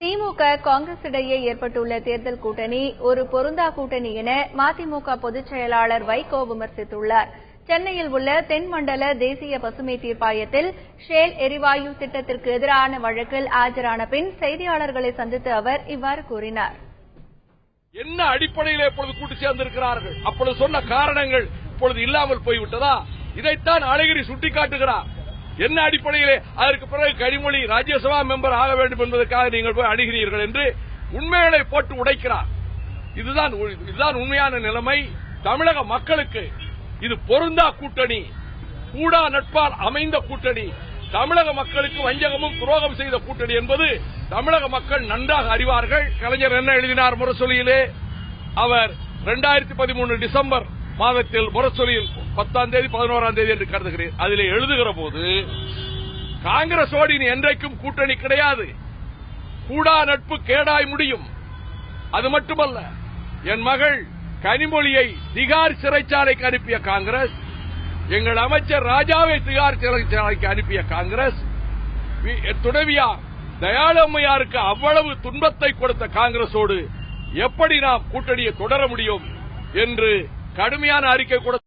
திமுக காங்கிரஸ் இடையே ஏற்பட்டுள்ள தேர்தல் கூட்டணி ஒரு பொருந்தா கூட்டணி என மதிமுக பொதுச் செயலாளர் வைகோ விமர்சித்துள்ளார். சென்னையில் உள்ள தென்மண்டல தேசிய பசுமை தீர்ப்பாயத்தில் ஷேல் எரிவாயு திட்டத்திற்கு எதிரான வழக்கில் ஆஜரான பின் செய்தியாளர்களை சந்தித்து அவர் இவ்வாறு கூறினார். என்ன அடிப்படையில் இப்பொழுது கூட்டு சேர்ந்திருக்கிறார்கள்? அப்பொழுது சொன்ன காரணங்கள் இப்பொழுது இல்லாமல் போய்விட்டதா? இதைத்தான் அழகிரி சுட்டிக்காட்டுகிறார். என்ன அடிப்படையிலே அதற்கு பிறகு கனிமொழி ராஜ்யசபா மெம்பர் ஆக வேண்டும் என்பதற்காக நீங்கள் போய் அணுகிறீர்கள் என்று உண்மைகளை போட்டு உடைக்கிறார். இதுதான் உண்மையான நிலைமை. தமிழக மக்களுக்கு இது பொருந்தா கூட்டணி, கூடா நட்பால் அமைந்த கூட்டணி, தமிழக மக்களுக்கு வஞ்சகமும் துரோகம் செய்த கூட்டணி என்பது தமிழக மக்கள் நன்றாக அறிவார்கள். கலைஞர் என்ன எழுதினார் முரசொலியிலே? அவர் 2013 டிசம்பர் மாதத்தில் முரசொலியில் 10ஆம் தேதி 11ஆம் தேதி என்று கருதுகிறேன். அதிலே எழுதுகிற போது காங்கிரசோடு இனி என்றைக்கும் கூட்டணி கிடையாது, கூடா நட்பு கேடாய் முடியும். அது மட்டுமல்ல, என் மகள் கனிமொழியை திகார் சிறைச்சாலைக்கு அனுப்பிய காங்கிரஸ், எங்கள் அமைச்சர் ராஜாவை திகார் சிறைச்சாலைக்கு அனுப்பிய காங்கிரஸ், துணைவியார் தயாளு அம்மையாருக்கு அவ்வளவு துன்பத்தை கொடுத்த காங்கிரசோடு எப்படி நாம் கூட்டணியை தொடர முடியும் என்று கடுமையான அறிக்கை கொடுத்த